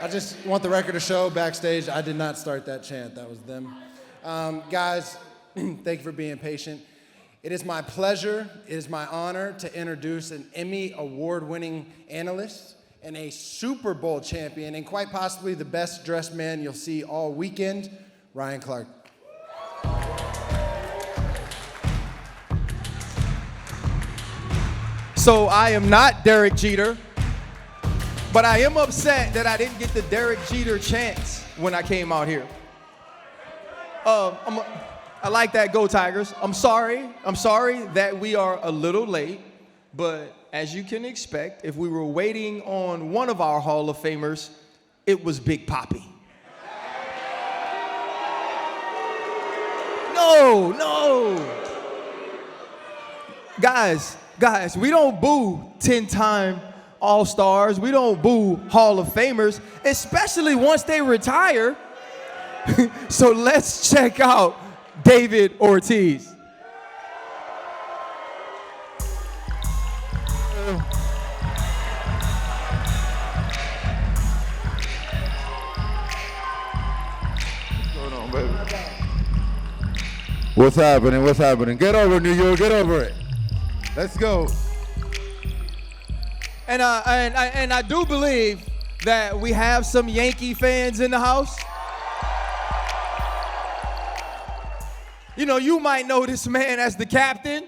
I just want the record to show backstage, I did not start that chant. That was them. Guys, thank you for being patient. It is my pleasure, it is my honor to introduce an Emmy award-winning analyst and a Super Bowl champion and quite possibly the best dressed man you'll see all weekend, Ryan Clark. So I am not Derek Jeter, but I am upset that I didn't get the Derek Jeter chance when I came out here. I like that, Go Tigers. I'm sorry that we are a little late, but as you can expect, if we were waiting on one of our Hall of Famers, it was Big Papi. No. Guys, we don't boo 10-time All-Stars. We don't boo Hall of Famers, especially once they retire. So let's check out David Ortiz. What's happening? What's happening? Get over New York. Get over it. Let's go. And I do believe that we have some Yankee fans in the house. You know, you might know this man as the captain.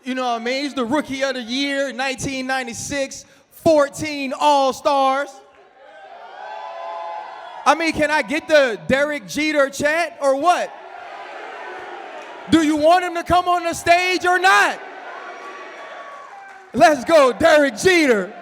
You know what I mean? He's the Rookie of the Year, 1996, 14 All-Stars. I mean, can I get the Derek Jeter chant or what? Do you want him to come on the stage or not? Let's go, Derek Jeter.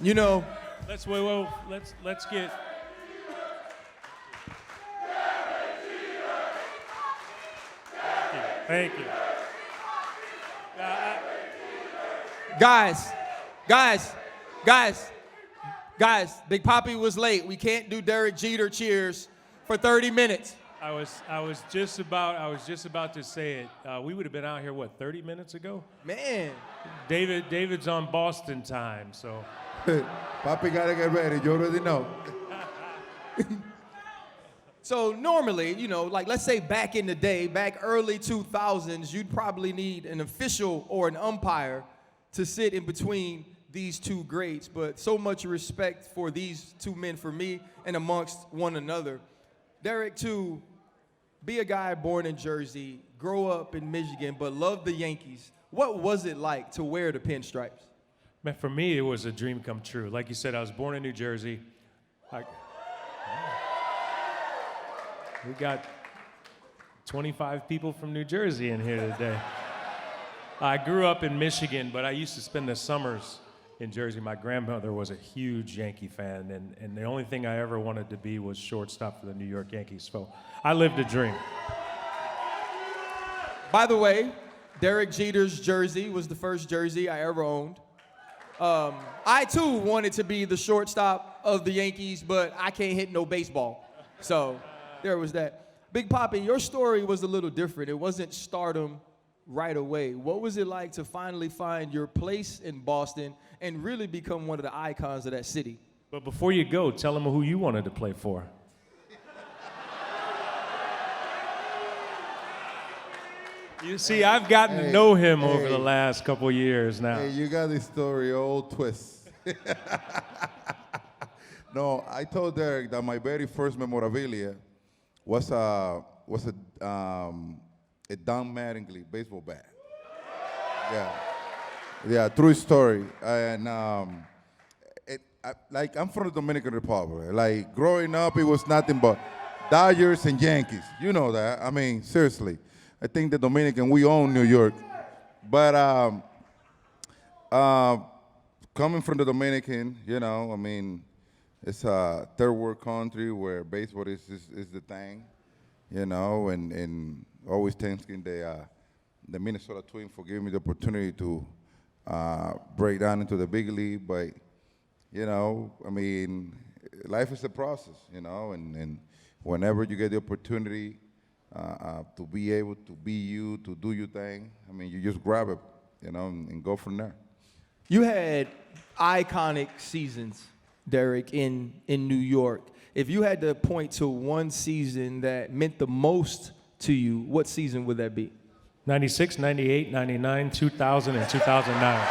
You know, let's get. Thank you. Guys, Big Papi was late. We can't do Derek Jeter cheers for 30 minutes. I was just about to say it. We would have been out here 30 minutes ago? Man. David's on Boston time, so. Papi gotta get ready. You already know. So normally, you know, like let's say back in the day, back early 2000s, you'd probably need an official or an umpire to sit in between these two greats. But so much respect for these two men for me and amongst one another. Derek, too, be a guy born in Jersey, grow up in Michigan, but love the Yankees. What was it like to wear the pinstripes? Man, for me, it was a dream come true. Like you said, I was born in New Jersey. We got 25 people from New Jersey in here today. I grew up in Michigan, but I used to spend the summers in Jersey. My grandmother was a huge Yankee fan, and the only thing I ever wanted to be was shortstop for the New York Yankees. So I lived a dream. By the way, Derek Jeter's jersey was the first jersey I ever owned. I, too, wanted to be the shortstop of the Yankees, but I can't hit no baseball. So there was that. Big Papi, your story was a little different. It wasn't stardom right away. What was it like to finally find your place in Boston and really become one of the icons of that city? But before you go, tell them who you wanted to play for. You see, I've gotten to know him over the last couple years now. Hey, you got this story all twist. No, I told Derek that my very first memorabilia was a Don Mattingly baseball bat. Yeah, true story. And I'm from the Dominican Republic. Like growing up, it was nothing but Dodgers and Yankees. You know that. I mean, seriously. I think the Dominican, we own New York. But coming from the Dominican, you know, I mean, It's a third world country where baseball is the thing, and always thanking the Minnesota Twins for giving me the opportunity to break down into the big league. But, life is a process, and whenever you get the opportunity to be able to be you, to do your thing, you just grab it, and go from there. You had iconic seasons, Derek, in New York. If you had to point to one season that meant the most to you, what season would that be? 96, 98, 99, 2000, and 2009.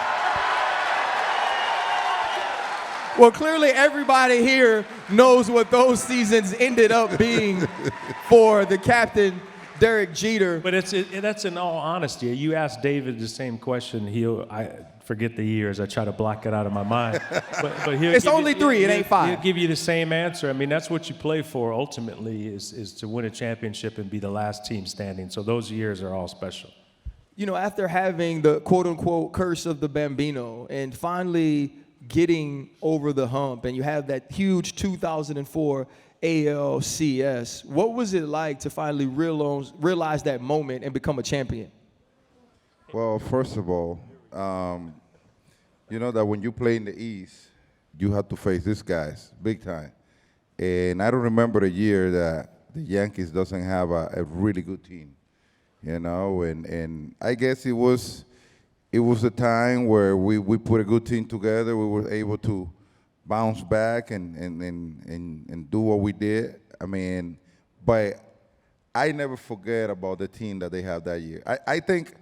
Well, clearly everybody here knows what those seasons ended up being for the captain, Derek Jeter. But that's in all honesty. You ask David the same question, I forget the years. I try to block it out of my mind. But it's only three, it ain't five. He'll give you the same answer. That's what you play for ultimately is to win a championship and be the last team standing. So those years are all special. After having the quote-unquote curse of the Bambino and finally getting over the hump, and you have that huge 2004 ALCS, what was it like to finally realize that moment and become a champion? Well, first of all, you know that when you play in the East, you have to face these guys big time. And I don't remember a year that the Yankees doesn't have a really good team, and I guess it was a time where we put a good team together. We were able to bounce back and do what we did. But I never forget about the team that they have that year. I think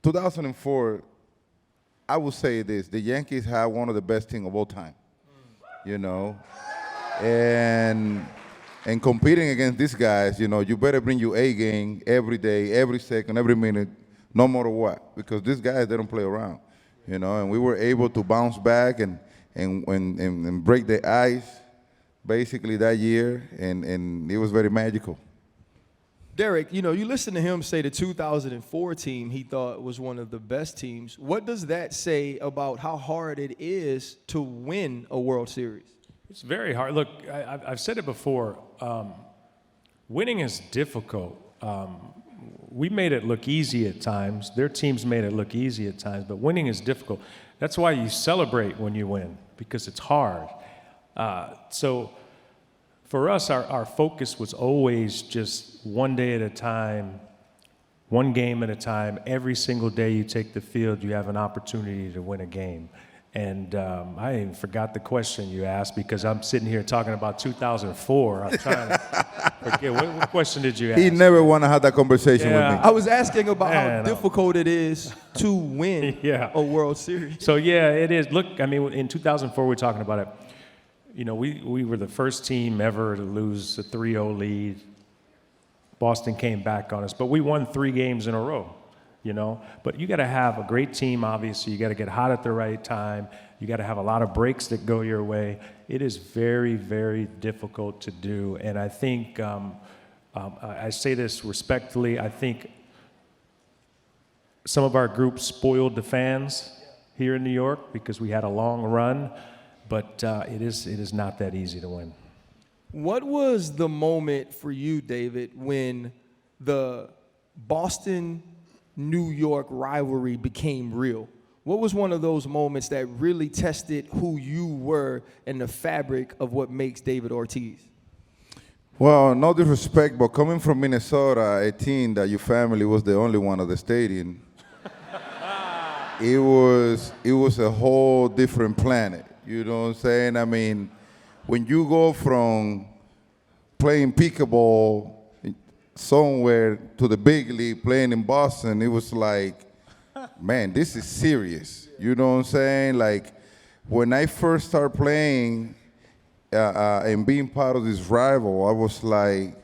2004, I would say this, the Yankees had one of the best teams of all time, and competing against these guys, you better bring your A game every day, every second, every minute, no matter what, because these guys, they don't play around, and we were able to bounce back and break the ice basically that year, and it was very magical. Derek, you listen to him say the 2004 team he thought was one of the best teams. What does that say about how hard it is to win a World Series? It's very hard. Look, I've said it before. Winning is difficult. We made it look easy at times. Their teams made it look easy at times, but winning is difficult. That's why you celebrate when you win, because it's hard. So for us, our focus was always just one day at a time, one game at a time. Every single day you take the field, you have an opportunity to win a game. And I even forgot the question you asked because I'm sitting here talking about 2004. I'm trying to forget. What question did you ask? He never want to have that conversation with me. I was asking about how difficult it is to win a World Series. So, yeah, it is. Look, in 2004, we're talking about it. We were the first team ever to lose a 3-0 lead. Boston came back on us, but we won 3 games in a row. But you got to have a great team, obviously. You got to get hot at the right time. You got to have a lot of breaks that go your way. It is very, very difficult to do. And I think, I say this respectfully, I think some of our groups spoiled the fans here in New York because we had a long run. But it is not that easy to win. What was the moment for you, David, when the Boston-New York rivalry became real? What was one of those moments that really tested who you were and the fabric of what makes David Ortiz? Well, no disrespect, but coming from Minnesota, a team that your family was the only one at the stadium, it was a whole different planet. You know what I'm saying? When you go from playing pickleball somewhere to the big league, playing in Boston, it was like, man, this is serious. You know what I'm saying? Like, when I first started playing and being part of this rival, I was like,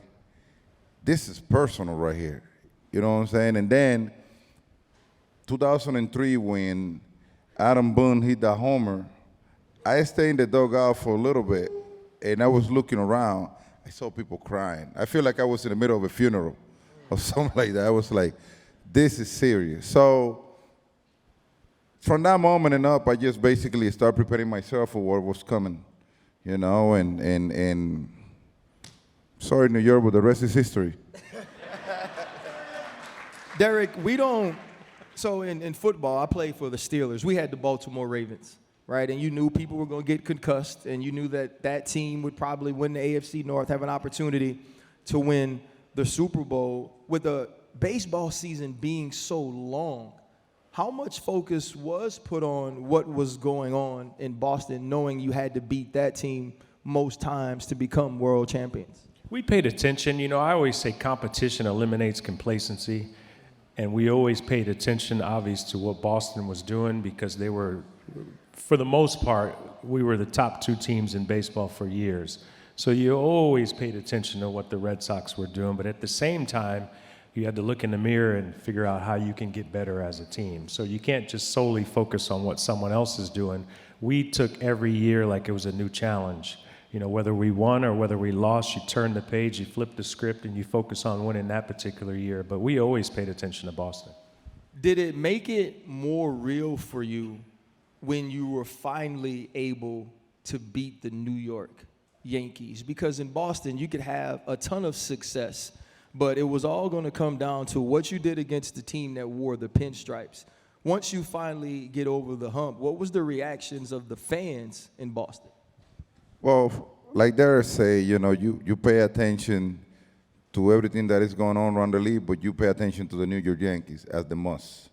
this is personal right here. You know what I'm saying? And then 2003, when Adam Boone hit that homer, I stayed in the dugout for a little bit, and I was looking around. I saw people crying. I feel like I was in the middle of a funeral or something like that. I was like, this is serious. So from that moment and up, I just basically started preparing myself for what was coming, you know, and sorry, New York, but the rest is history. Derek, so in football, I played for the Steelers. We had the Baltimore Ravens, right? And you knew people were going to get concussed, and you knew that team would probably win the AFC North, have an opportunity to win the Super Bowl. With the baseball season being so long, how much focus was put on what was going on in Boston, knowing you had to beat that team most times to become world champions? We paid attention. You know, I always say competition eliminates complacency. And we always paid attention, obviously, to what Boston was doing because they were, for the most part, we were the top 2 teams in baseball for years. So you always paid attention to what the Red Sox were doing. But at the same time, you had to look in the mirror and figure out how you can get better as a team. So you can't just solely focus on what someone else is doing. We took every year like it was a new challenge. You know, whether we won or whether we lost, you turn the page, you flip the script, and you focus on winning that particular year. But we always paid attention to Boston. Did it make it more real for you when you were finally able to beat the New York Yankees? Because in Boston, you could have a ton of success, but it was all going to come down to what you did against the team that wore the pinstripes. Once you finally get over the hump, what was the reactions of the fans in Boston? Well, like Derek say, you know, you pay attention to everything that is going on around the league, but you pay attention to the New York Yankees as the must.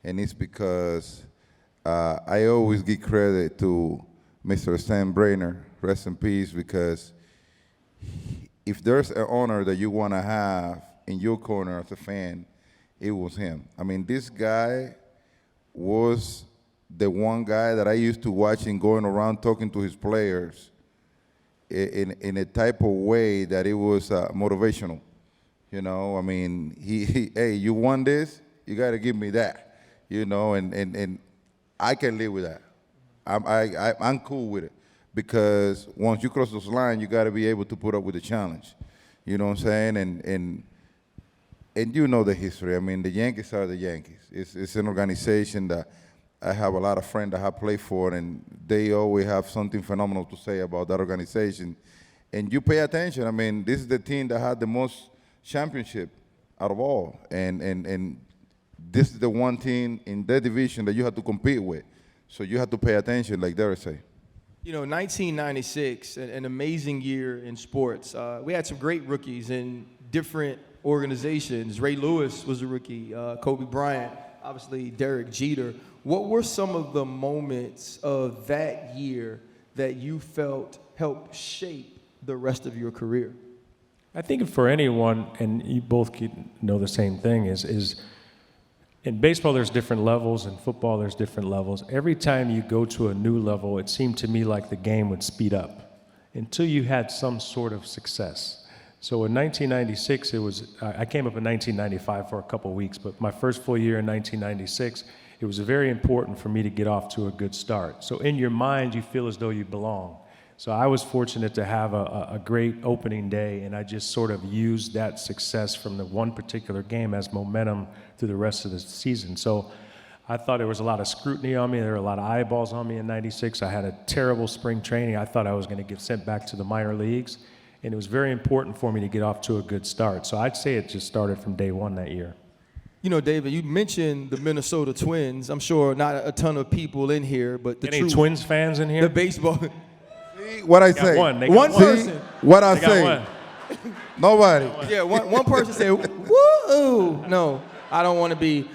And it's because I always give credit to Mr. Stan Brainer, rest in peace, because if there's an honor that you want to have in your corner as a fan, it was him. I mean, this guy was the one guy that I used to watch him going around talking to his players in a type of way that it was motivational. You know, I mean, hey, you won this, you got to give me that. You know, and I can live with that. I'm cool with it because once you cross those lines, you got to be able to put up with the challenge. You know what I'm saying? And you know the history. I mean, the Yankees are the Yankees. It's an organization that I have a lot of friends that have played for, and they always have something phenomenal to say about that organization. And you pay attention. I mean, this is the team that had the most championship out of all. And this is the one team in that division that you have to compete with. So you have to pay attention, like Derek say. You know, 1996, an amazing year in sports. We had some great rookies in different organizations. Ray Lewis was a rookie, Kobe Bryant, obviously Derek Jeter. What were some of the moments of that year that you felt helped shape the rest of your career? I think for anyone, and you both know the same thing, is in baseball there's different levels, in football there's different levels. Every time you go to a new level, it seemed to me like the game would speed up until you had some sort of success. So in 1996, I came up in 1995 for a couple weeks, but my first full year in 1996, it was very important for me to get off to a good start. So in your mind, you feel as though you belong. So I was fortunate to have a great opening day, and I just sort of used that success from the one particular game as momentum through the rest of the season. So I thought there was a lot of scrutiny on me. There were a lot of eyeballs on me in 96. I had a terrible spring training. I thought I was going to get sent back to the minor leagues, and it was very important for me to get off to a good start. So I'd say it just started from day one that year. You know, David, you mentioned the Minnesota Twins. I'm sure not a ton of people in here, but the Any Twins fans in here? The baseball. See what I say. One. One person. What I They got say. one. Nobody. Yeah, one person said, woo! No, I don't want to be.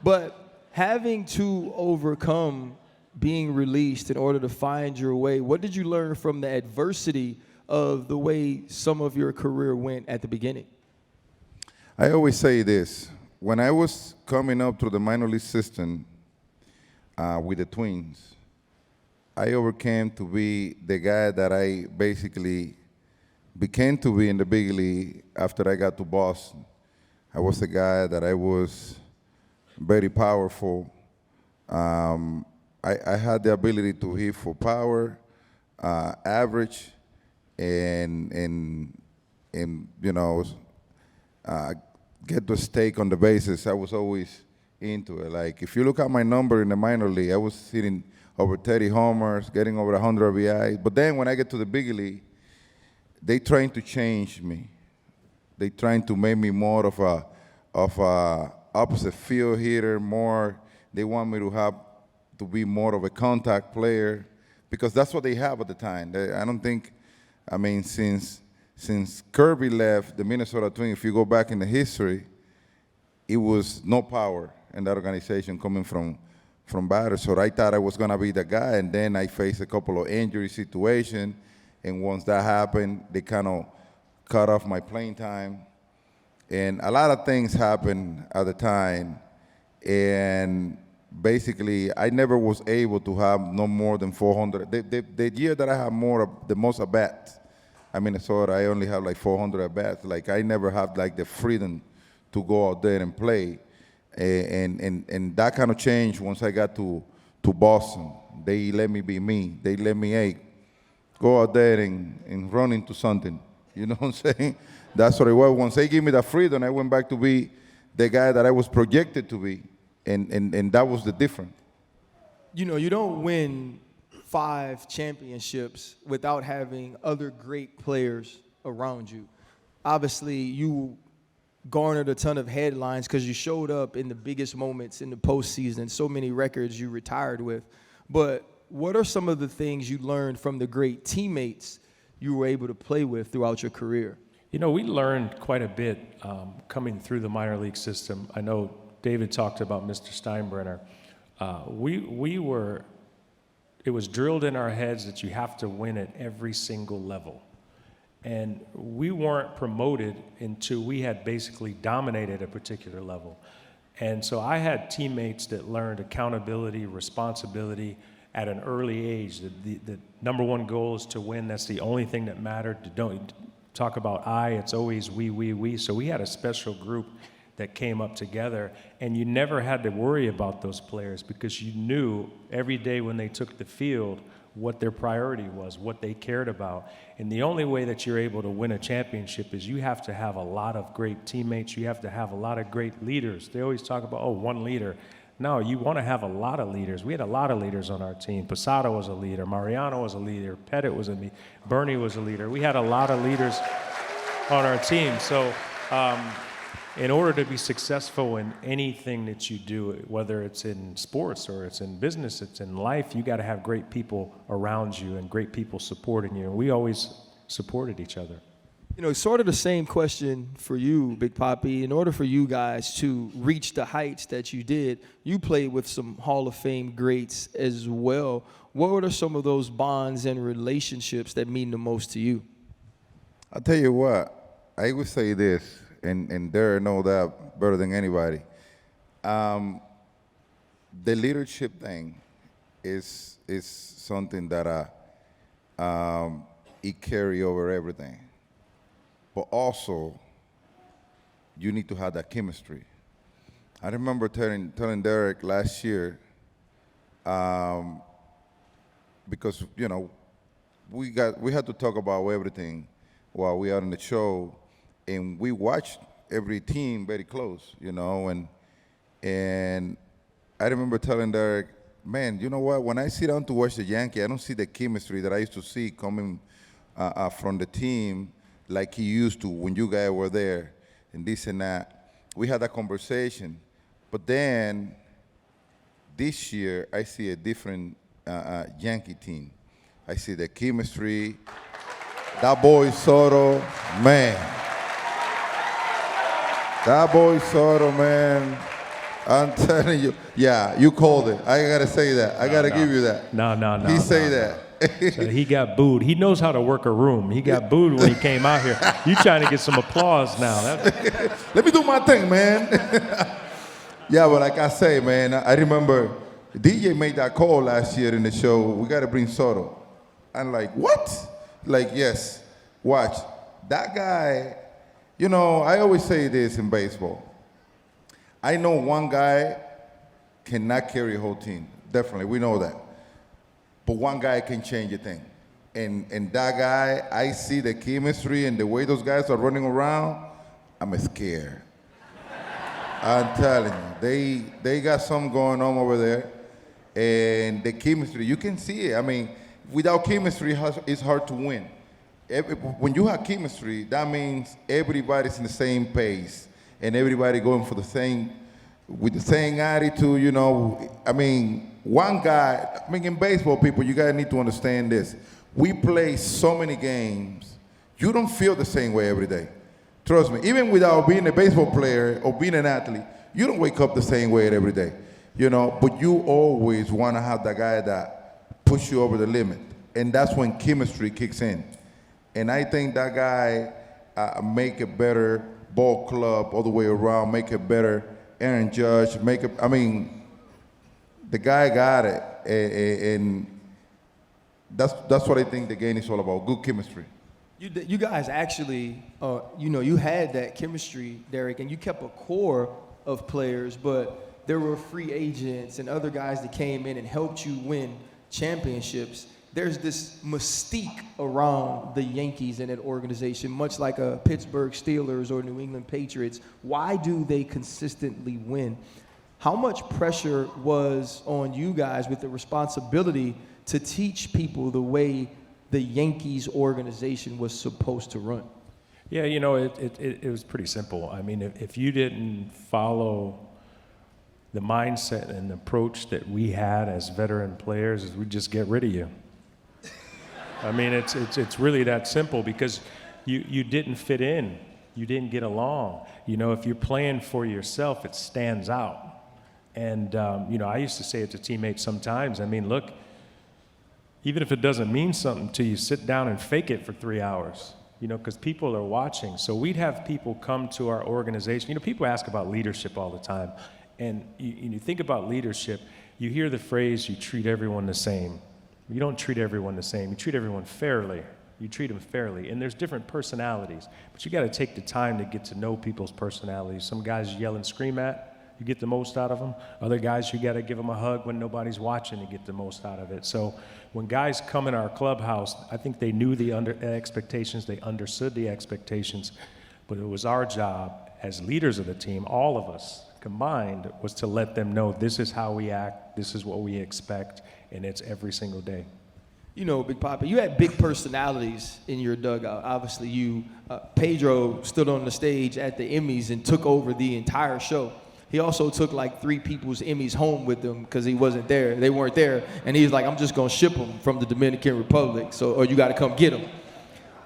But having to overcome being released in order to find your way, what did you learn from the adversity of the way some of your career went at the beginning? I always say this. When I was coming up through the minor league system with the Twins, I overcame to be the guy that I basically became to be in the big league after I got to Boston. I was the guy that I was very powerful. I had the ability to hit for power, average, and you know, get the stake on the bases. I was always into it. Like, if you look at my number in the minor league, I was hitting over 30 homers, getting over 100 RBIs. But then when I get to the big league, they trying to change me. They trying to make me more of a opposite field hitter, more. They want me to be more of a contact player, because that's what they have at the time. I don't think, I mean, since Kirby left the Minnesota Twins, if you go back in the history, it was no power in that organization coming from batters. So I thought I was gonna be the guy, and then I faced a couple of injury situations, and once that happened, they kind of cut off my playing time. And a lot of things happened at the time, and basically I never was able to have no more than 400. The year that I had the most at-bats in Minnesota, I only have like 400 at-bats. Like, I never had like the freedom to go out there and play. And that kind of changed once I got to Boston. They let me be me. They let me, hey, go out there and run into something. You know what I'm saying? That's what it was. Once they gave me that freedom, I went back to be the guy that I was projected to be. And that was the difference. You know, you don't win 5 championships without having other great players around you. Obviously, you garnered a ton of headlines because you showed up in the biggest moments in the postseason, so many records you retired with. But what are some of the things you learned from the great teammates you were able to play with throughout your career? You know, we learned quite a bit coming through the minor league system. I know David talked about Mr. Steinbrenner. It was drilled in our heads that you have to win at every single level. And we weren't promoted until we had basically dominated a particular level. And so I had teammates that learned accountability, responsibility at an early age. The number one goal is to win. That's the only thing that mattered. Don't talk about it's always we. So we had a special group that came up together, and you never had to worry about those players because you knew every day when they took the field what their priority was, what they cared about. And the only way that you're able to win a championship is you have to have a lot of great teammates. You have to have a lot of great leaders. They always talk about, one leader. No, you want to have a lot of leaders. We had a lot of leaders on our team. Posada was a leader. Mariano was a leader. Pettit was a leader. Bernie was a leader. We had a lot of leaders on our team. So in order to be successful in anything that you do, whether it's in sports or it's in business, it's in life, you got to have great people around you and great people supporting you. And we always supported each other. You know, sort of the same question for you, Big Papi. In order for you guys to reach the heights that you did, you played with some Hall of Fame greats as well. What are some of those bonds and relationships that mean the most to you? I'll tell you what, I would say this, and Derek know that better than anybody. The leadership thing is something that it carry over everything. But also, you need to have that chemistry. I remember telling Derek last year, because we had to talk about everything while we are on the show, and we watched every team very close, and I remember telling Derek, man, you know what? When I sit down to watch the Yankees, I don't see the chemistry that I used to see coming from the team like he used to when you guys were there and this and that. We had that conversation. But then this year, I see a different Yankee team. I see the chemistry. That boy Soto, man. That boy Soto, man. I'm telling you. Yeah, you called it. I got to say that. I got to give you that. No. He say that. So he got booed. He knows how to work a room. He got booed when he came out here. You trying to get some applause now. Let me do my thing, man. Yeah, but like I say, man, I remember DJ made that call last year in the show. We got to bring Soto. I'm like, what? Like, yes, watch. That guy, I always say this in baseball. I know one guy cannot carry a whole team. Definitely, we know that. But one guy can change a thing. And that guy, I see the chemistry and the way those guys are running around, I'm scared. I'm telling you, they got something going on over there. And the chemistry, you can see it. I mean, without chemistry, it's hard to win. When you have chemistry, that means everybody's in the same pace and everybody going for with the same attitude, you know. I mean, one guy, in baseball, people, you guys need to understand this. We play so many games, you don't feel the same way every day. Trust me, even without being a baseball player or being an athlete, you don't wake up the same way every day, you know, but you always want to have that guy that push you over the limit. And that's when chemistry kicks in. And I think that guy make a better ball club all the way around, make a better Aaron Judge, the guy got it. And that's what I think the game is all about, good chemistry. You guys actually, you had that chemistry, Derek, and you kept a core of players, but there were free agents and other guys that came in and helped you win championships. There's this mystique around the Yankees and that organization, much like a Pittsburgh Steelers or New England Patriots. Why do they consistently win? How much pressure was on you guys with the responsibility to teach people the way the Yankees organization was supposed to run? Yeah, you know, it was pretty simple. I mean, if you didn't follow the mindset and approach that we had as veteran players, we'd just get rid of you. I mean, it's really that simple, because you didn't fit in. You didn't get along. You know, if you're playing for yourself, it stands out. And, I used to say it to teammates sometimes. I mean, look, even if it doesn't mean something to you, sit down and fake it for 3 hours, because people are watching. So we'd have people come to our organization. People ask about leadership all the time. And you think about leadership, you hear the phrase, you treat everyone the same. You don't treat everyone the same. You treat everyone fairly. You treat them fairly. And there's different personalities, but you got to take the time to get to know people's personalities. Some guys you yell and scream at, you get the most out of them. Other guys, you got to give them a hug when nobody's watching to get the most out of it. So when guys come in our clubhouse, I think they knew the expectations, they understood the expectations, but it was our job as leaders of the team, all of us combined, was to let them know this is how we act, this is what we expect, and it's every single day. Big Papa, you had big personalities in your dugout. Obviously, Pedro stood on the stage at the Emmys and took over the entire show. He also took like 3 people's Emmys home with him because he wasn't there. They weren't there. And he was like, I'm just going to ship them from the Dominican Republic, or you got to come get them.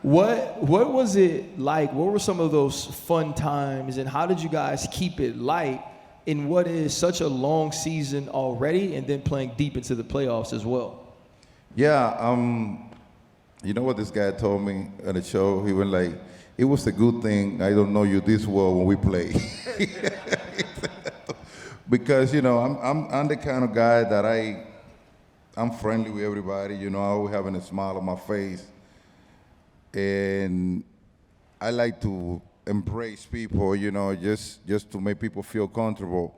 What was it like? What were some of those fun times, and how did you guys keep it light in what is such a long season already, and then playing deep into the playoffs as well? Yeah, you know what this guy told me at the show? He was like, it was a good thing I don't know you this well when we play. Because, I'm the kind of guy that I'm friendly with everybody, always having a smile on my face. And I like to embrace people, just to make people feel comfortable.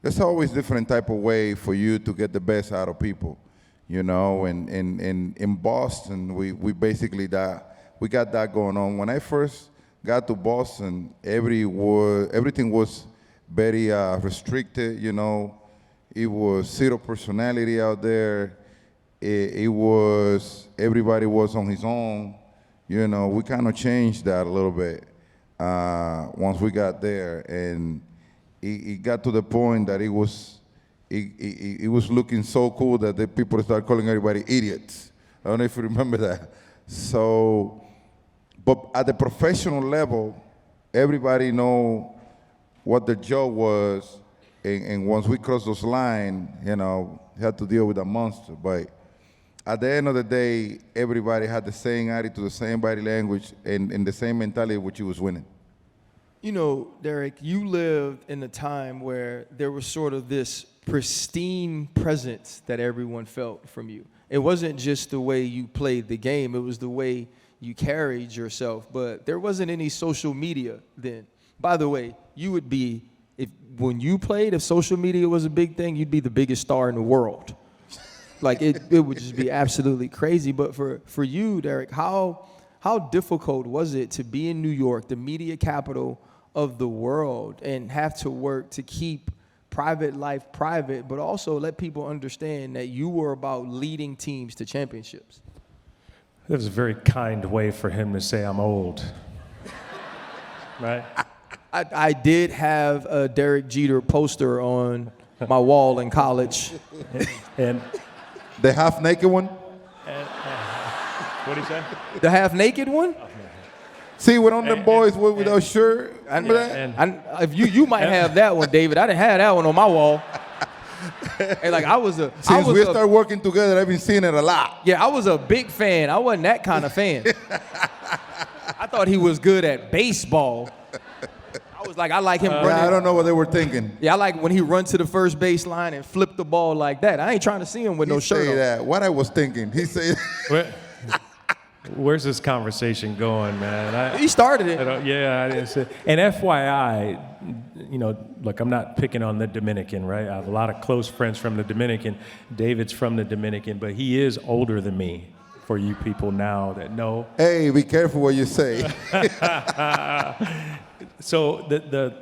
There's always different type of way for you to get the best out of people, and in Boston, we basically we got that going on. When I first got to Boston, everything was very restricted, It was zero personality out there. Everybody was on his own. We kind of changed that a little bit once we got there, and it got to the point that it was looking so cool that the people started calling everybody idiots. I don't know if you remember that. So, but at the professional level, everybody know what the job was, and once we crossed those lines, had to deal with a monster. But at the end of the day, everybody had the same attitude, the same body language, and the same mentality which he was winning. Derek, you lived in a time where there was sort of this pristine presence that everyone felt from you. It wasn't just the way you played the game, it was the way you carried yourself. But there wasn't any social media then. By the way, you would be, when you played, if social media was a big thing, you'd be the biggest star in the world. Like, it would just be absolutely crazy. But for you, Derek, how difficult was it to be in New York, the media capital of the world, and have to work to keep private life private, but also let people understand that you were about leading teams to championships. That was a very kind way for him to say I'm old. Right? I did have a Derek Jeter poster on my wall in college. And The half-naked one? what did he say? The half-naked one? See, with on them boys without shirt. Remember that? If you might have that one, David. I didn't have that one on my wall. And like Since we started working together, I've been seeing it a lot. Yeah, I was a big fan. I wasn't that kind of fan. I thought he was good at baseball. I was like, I like him running. Yeah, I don't know what they were thinking. Yeah, I like when he runs to the first base line and flip the ball like that. I ain't trying to see him with no shirt on. That. What I was thinking. He said. Where's this conversation going, man? He started it. I didn't say. And FYI, look, I'm not picking on the Dominican, right? I have a lot of close friends from the Dominican. David's from the Dominican, but he is older than me. For you people now that know. Hey, be careful what you say. So the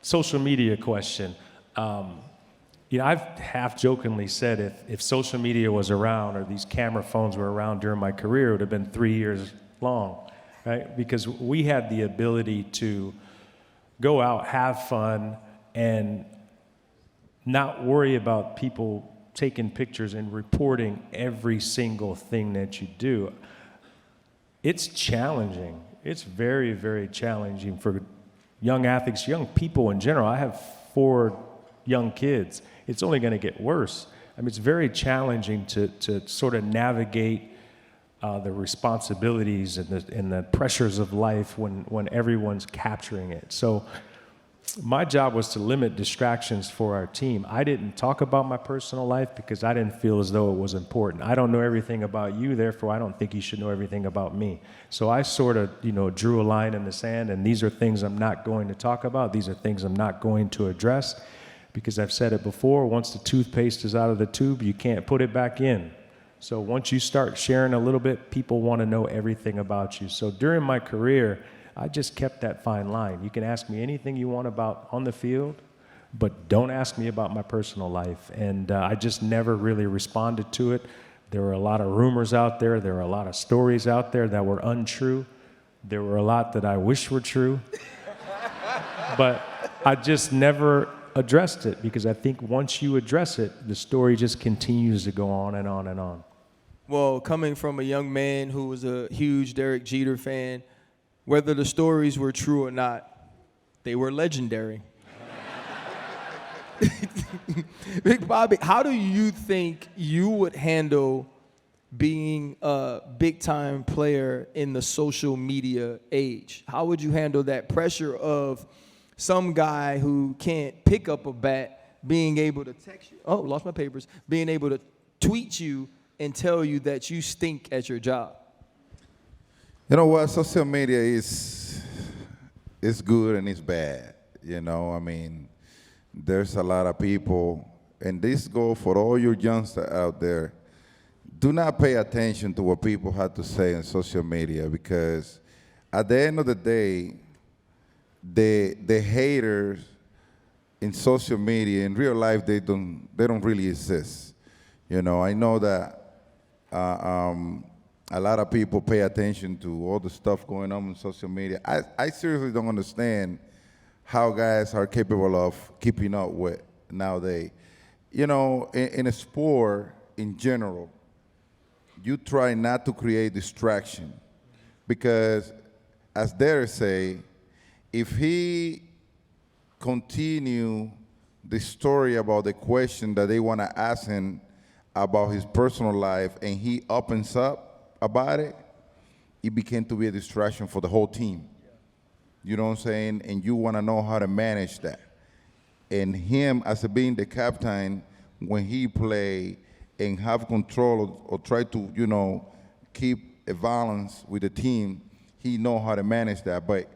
social media question. I've half jokingly said if social media was around or these camera phones were around during my career, it would have been 3 years long, right? Because we had the ability to go out, have fun, and not worry about people taking pictures and reporting every single thing that you do. It's challenging. It's very, very challenging for young athletes, young people in general. I have 4 young kids. It's only going to get worse. I mean, it's very challenging to sort of navigate the responsibilities and the pressures of life when everyone's capturing it. So my job was to limit distractions for our team. I didn't talk about my personal life because I didn't feel as though it was important. I don't know everything about you, therefore I don't think you should know everything about me. So I sort of, drew a line in the sand, and these are things I'm not going to talk about. These are things I'm not going to address because I've said it before, once the toothpaste is out of the tube, you can't put it back in. So once you start sharing a little bit, people want to know everything about you. So during my career, I just kept that fine line. You can ask me anything you want about on the field, but don't ask me about my personal life. And I just never really responded to it. There were a lot of rumors out there. There were a lot of stories out there that were untrue. There were a lot that I wish were true. But I just never addressed it because I think once you address it, the story just continues to go on and on and on. Well, coming from a young man who was a huge Derek Jeter fan, whether the stories were true or not, they were legendary. Big Bobby, how do you think you would handle being a big-time player in the social media age? How would you handle that pressure of some guy who can't pick up a bat being able to text you? Oh, lost my papers. Being able to tweet you and tell you that you stink at your job? You know what? Social media is good and it's bad. I mean, there's a lot of people, and this goes for all your youngsters out there. Do not pay attention to what people have to say on social media because at the end of the day, the haters in social media, in real life, they don't really exist. I know that a lot of people pay attention to all the stuff going on social media. I seriously don't understand how guys are capable of keeping up with nowadays. In a sport in general, you try not to create distraction because, as Derek say, if he continue the story about the question that they want to ask him about his personal life and he opens up about it, it became to be a distraction for the whole team. You know what I'm saying? And you want to know how to manage that. And him, as being the captain, when he play and have control or try to, keep a balance with the team, he know how to manage that. But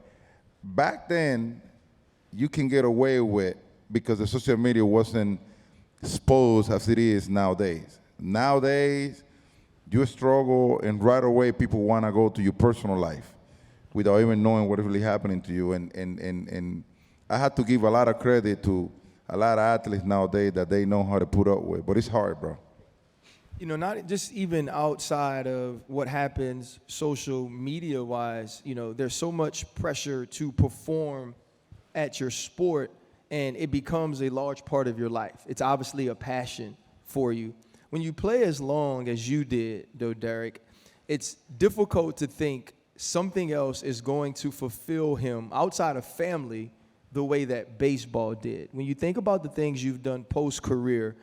back then, you can get away with because the social media wasn't exposed as it is nowadays. Nowadays, you struggle, and right away people want to go to your personal life without even knowing what is really happening to you. And I had to give a lot of credit to a lot of athletes nowadays that they know how to put up with. But it's hard, bro. You know, not just even outside of what happens social media wise, you know, there's so much pressure to perform at your sport, and it becomes a large part of your life. It's obviously a passion for you. When you play as long as you did, though, Derek, it's difficult to think something else is going to fulfill him outside of family the way that baseball did. When you think about the things you've done post-career,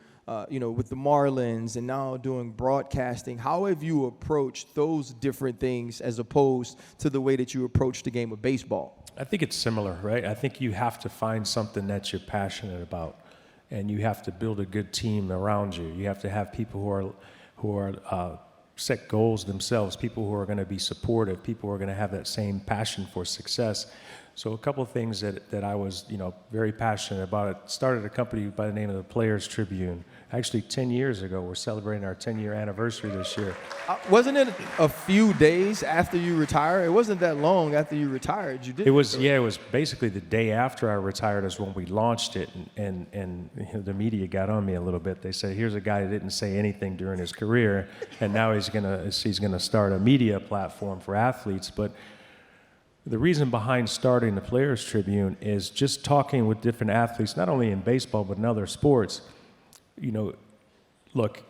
you know, with the Marlins and now doing broadcasting, how have you approached those different things as opposed to the way that you approach the game of baseball? I think it's similar, right? I think you have to find something that you're passionate about, and you have to build a good team around you. You have to have people who are set goals themselves, people who are going to be supportive, people who are going to have that same passion for success. So a couple of things that I was, you know, very passionate about. It started a company by the name of the Players Tribune. Actually, 10 years ago. We're celebrating our 10-year anniversary this year. Wasn't it a few days after you retired? It wasn't that long after you retired. You did. It was, yeah, it was basically the day after I retired is when we launched it, and you know, the media got on me a little bit. They said, here's a guy that didn't say anything during his career, and now he's gonna start a media platform for athletes. But the reason behind starting the Players Tribune is just talking with different athletes, not only in baseball but in other sports. You know, look,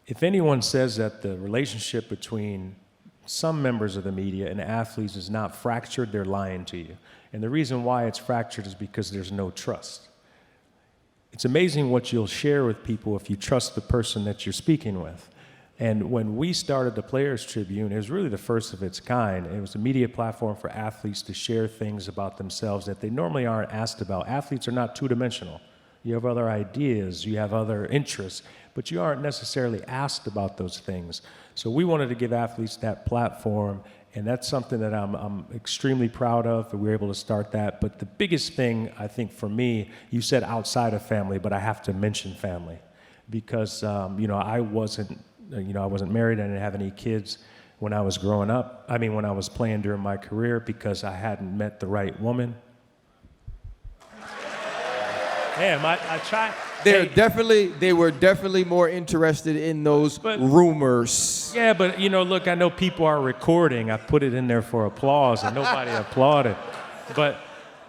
if anyone says that the relationship between some members of the media and athletes is not fractured, they're lying to you. And the reason why it's fractured is because there's no trust. It's amazing what you'll share with people if you trust the person that you're speaking with. And when we started the Players Tribune, it was really the first of its kind. It was a media platform for athletes to share things about themselves that they normally aren't asked about. Athletes are not two-dimensional. You have other ideas, you have other interests, but you aren't necessarily asked about those things. So we wanted to give athletes that platform, and that's something that I'm extremely proud of, that we were able to start that. But the biggest thing, I think, for me, you said outside of family, but I have to mention family. Because, you know, I wasn't married, I didn't have any kids when I was growing up. I mean, when I was playing during my career, because I hadn't met the right woman. Damn, I tried. They were definitely more interested in those rumors. Yeah, but you know, look, I know people are recording. I put it in there for applause, and nobody applauded. But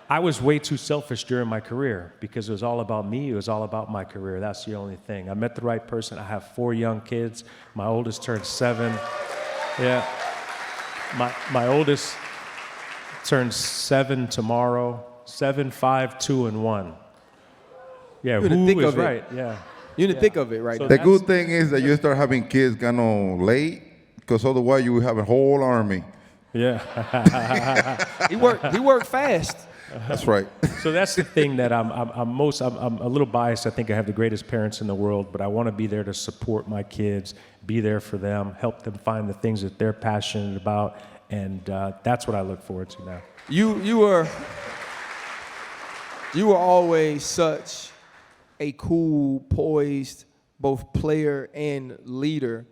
I was way too selfish during my career because it was all about me. It was all about my career. That's the only thing. I met the right person. I have 4 young kids. My oldest turned 7. Yeah. My oldest turns 7 tomorrow. 7, 5, 2, and 1. Yeah, who is right? Yeah. You didn't think of it, right? So The good thing is that you start having kids kind of late, because otherwise you will have a whole army. Yeah. He worked fast. That's right. So that's the thing that I'm a little biased. I think I have the greatest parents in the world, but I want to be there to support my kids, be there for them, help them find the things that they're passionate about, and that's what I look forward to now. You were always such a cool, poised, both player and leader.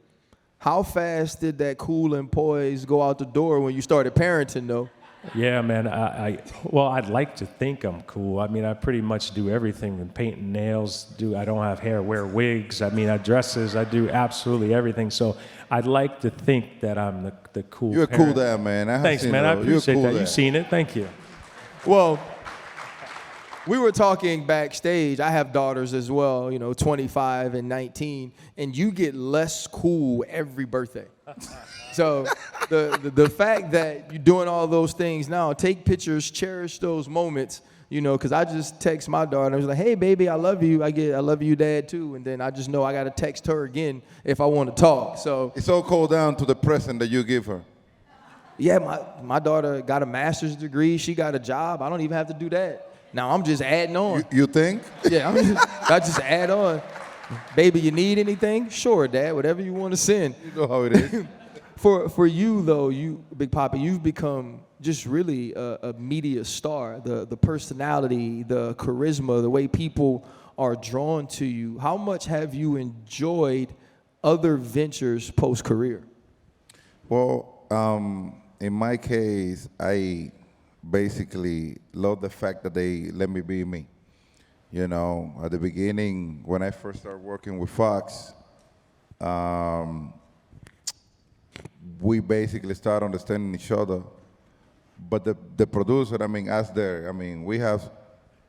How fast did that cool and poised go out the door when you started parenting, though? Yeah, man. I'd like to think I'm cool. I mean, I pretty much do everything from painting nails. I don't have hair, wear wigs. I mean, I dresses. I do absolutely everything. So I'd like to think that I'm the cool You're a parent. cool dad, man. Thanks, man. I appreciate that. You've seen it. Thank you. Well, we were talking backstage. I have daughters as well, 25 and 19, and you get less cool every birthday. So the fact that you're doing all those things now, take pictures, cherish those moments, because I just text my daughter. I was like, hey, baby, I love you. I love you, Dad, too. And then I just know I got to text her again if I want to talk. So it's all called down to the present that you give her. Yeah, my daughter got a master's degree. She got a job. I don't even have to do that. Now I'm just adding on. You think? Yeah, I just add on. Baby, you need anything? Sure, Dad, whatever you want to send. You know how it is. For you, though, Big Papa, you've become just really a media star. The personality, the charisma, the way people are drawn to you. How much have you enjoyed other ventures post-career? Well, in my case, I basically love the fact that they let me be me. You know, at the beginning, when I first started working with Fox, we basically started understanding each other. But the producer, I mean, us there, I mean, we have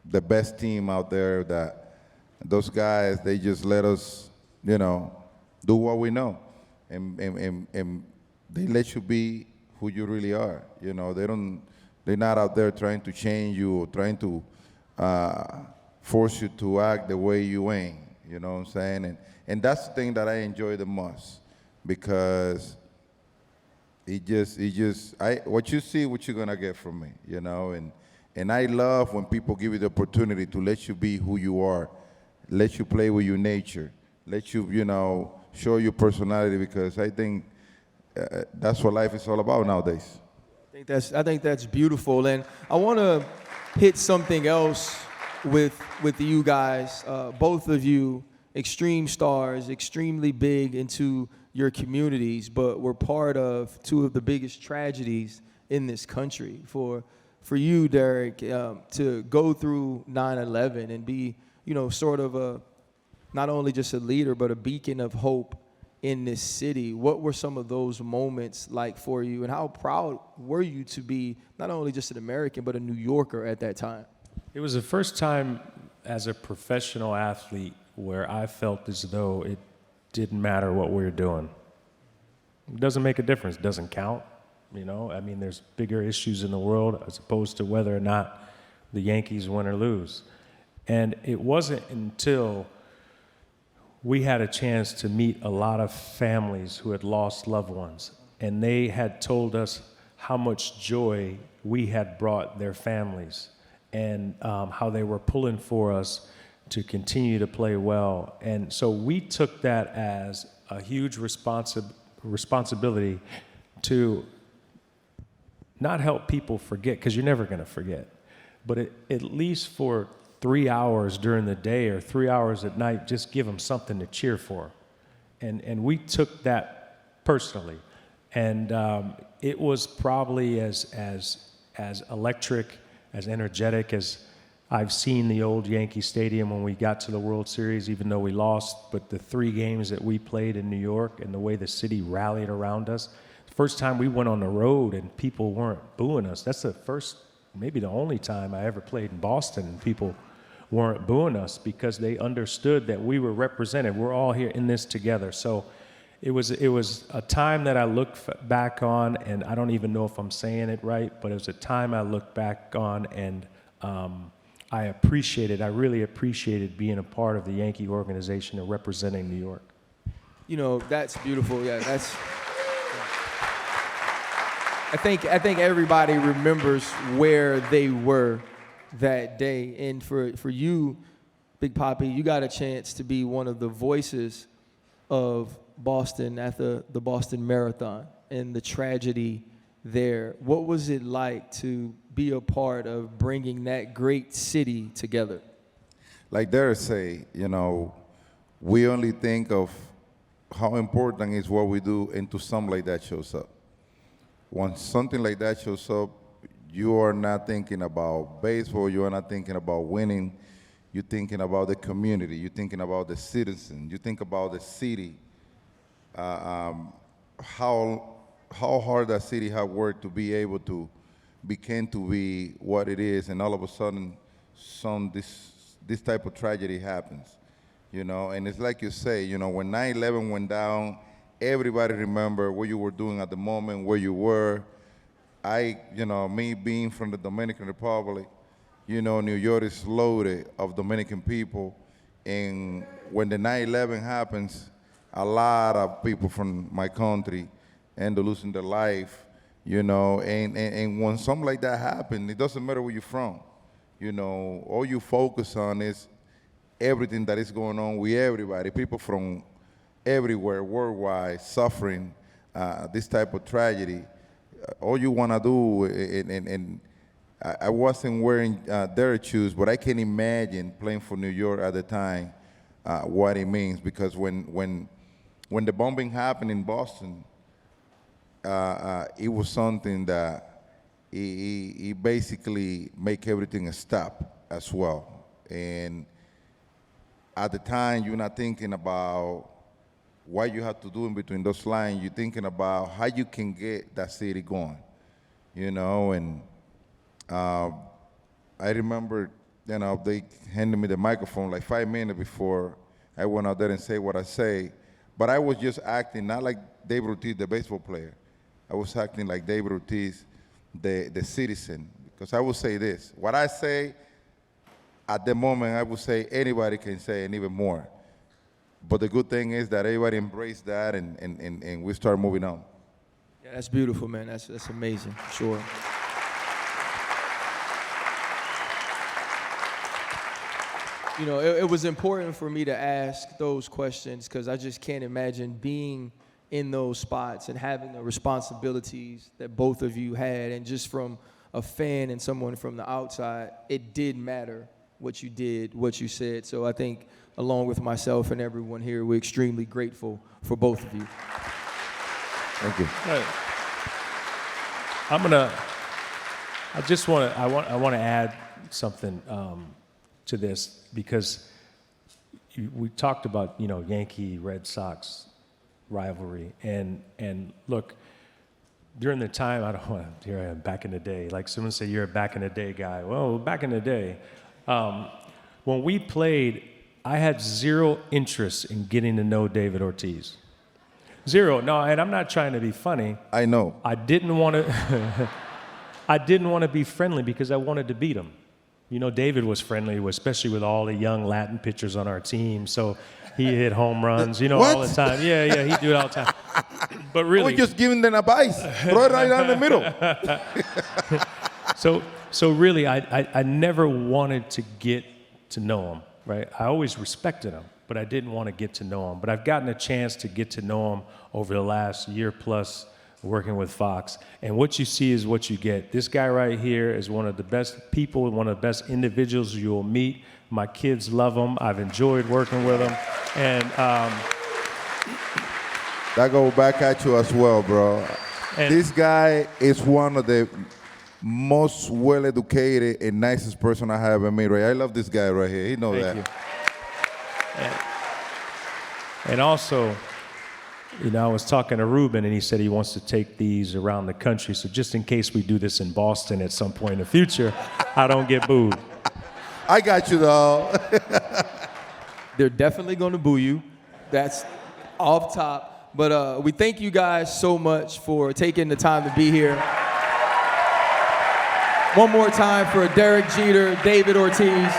the best team out there that those guys, they just let us, you know, do what we know. And they let you be who you really are. You know, they're not out there trying to change you or trying to force you to act the way you ain't. You know what I'm saying? And that's the thing that I enjoy the most, because what you see, what you're gonna get from me, you know? And I love when people give you the opportunity to let you be who you are, let you play with your nature, let you, you know, show your personality, because I think that's what life is all about nowadays. I think that's beautiful, and I want to hit something else with you guys. Both of you, extreme stars, extremely big into your communities, but were part of two of the biggest tragedies in this country. For you, Derek, to go through 9/11 and be, you know, sort of not only just a leader, but a beacon of hope in this city. What were some of those moments like for you, and how proud were you to be not only just an American, but a New Yorker at that time? It was the first time as a professional athlete where I felt as though it didn't matter what we were doing. It doesn't make a difference. It doesn't count. You know, I mean, there's bigger issues in the world as opposed to whether or not the Yankees win or lose. And it wasn't until we had a chance to meet a lot of families who had lost loved ones, and they had told us how much joy we had brought their families, and how they were pulling for us to continue to play well. And so we took that as a huge responsibility to not help people forget, because you're never going to forget, but at least for 3 hours during the day or 3 hours at night, just give them something to cheer for. And we took that personally. And it was probably as electric, as energetic as I've seen the old Yankee Stadium when we got to the World Series, even though we lost. But the 3 games that we played in New York and the way the city rallied around us, the first time we went on the road and people weren't booing us, that's the first, maybe the only time I ever played in Boston and people weren't booing us, because they understood that we were represented. We're all here in this together. So it was a time that I look back on, and I don't even know if I'm saying it right, but it was a time I look back on, and I really appreciated being a part of the Yankee organization and representing New York. You know, that's beautiful. Yeah, that's. I think everybody remembers where they were that day. And for you, Big Papi, you got a chance to be one of the voices of Boston at the Boston Marathon and the tragedy there. What was it like to be a part of bringing that great city together? Like Derek say, you know, we only think of how important is what we do until something like that shows up. When something like that shows up, you are not thinking about baseball, you are not thinking about winning, you're thinking about the community, you're thinking about the citizen, you think about the city, how hard that city had worked to be able to became to be what it is, and all of a sudden this type of tragedy happens, you know. And it's like you say, you know, when 9/11 went down, everybody remember what you were doing at the moment, where you were. Me being from the Dominican Republic, you know, New York is loaded of Dominican people, and when the 9/11 happens, a lot of people from my country end up losing their life, you know, and when something like that happens, it doesn't matter where you're from, you know, all you focus on is everything that is going on with everybody, people from everywhere, worldwide, suffering this type of tragedy. All you want to do, and I wasn't wearing their shoes, but I can imagine playing for New York at the time, what it means, because when the bombing happened in Boston, it was something that it basically make everything a stop as well. And at the time, you're not thinking about what you have to do in between those lines. You're thinking about how you can get that city going, you know. And I remember, you know, they handed me the microphone like 5 minutes before I went out there and say what I say. But I was just acting not like David Ortiz, the baseball player. I was acting like David Ortiz, the citizen. Because I will say this, what I say at the moment, I would say anybody can say, and even more. But the good thing is that everybody embraced that, and we start moving on. Yeah, that's beautiful, man. That's amazing, for sure. You know, it was important for me to ask those questions because I just can't imagine being in those spots and having the responsibilities that both of you had. And just from a fan and someone from the outside, it did matter what you did, what you said. So I think, along with myself and everyone here, we're extremely grateful for both of you. Thank you. I want to add something to this because we talked about, you know, Yankee-Red Sox rivalry, and look, during the time, I don't want to, here I am, back in the day, like someone say you're a back in the day guy. Well, back in the day, when we played, I had zero interest in getting to know David Ortiz. Zero. No, and I'm not trying to be funny. I know. I didn't want to I didn't want to be friendly because I wanted to beat him. You know, David was friendly, especially with all the young Latin pitchers on our team. So he hit home runs, you know, all the time. Yeah, he do it all the time. But really, I was just giving them advice. Throw it right down the middle. So really, I never wanted to get to know him, right? I always respected him, but I didn't want to get to know him. But I've gotten a chance to get to know him over the last year plus working with Fox. And what you see is what you get. This guy right here is one of the best people, one of the best individuals you'll meet. My kids love him. I've enjoyed working with him. And that go back at you as well, bro. And this guy is one of the most well-educated and nicest person I have ever met. Right? I love this guy right here. He knows that. Thank you. And also, you know, I was talking to Ruben, and he said he wants to take these around the country. So just in case we do this in Boston at some point in the future, I don't get booed. I got you, though. They're definitely going to boo you. That's off top. But we thank you guys so much for taking the time to be here. One more time for Derek Jeter, David Ortiz.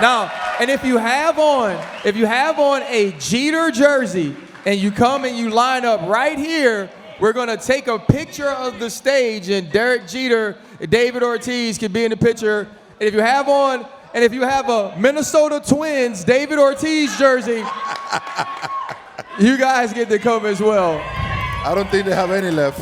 Now, and if you have on a Jeter jersey and you come and you line up right here, we're gonna take a picture of the stage, and Derek Jeter, David Ortiz can be in the picture. And if you have a Minnesota Twins David Ortiz jersey, you guys get to come as well. I don't think they have any left.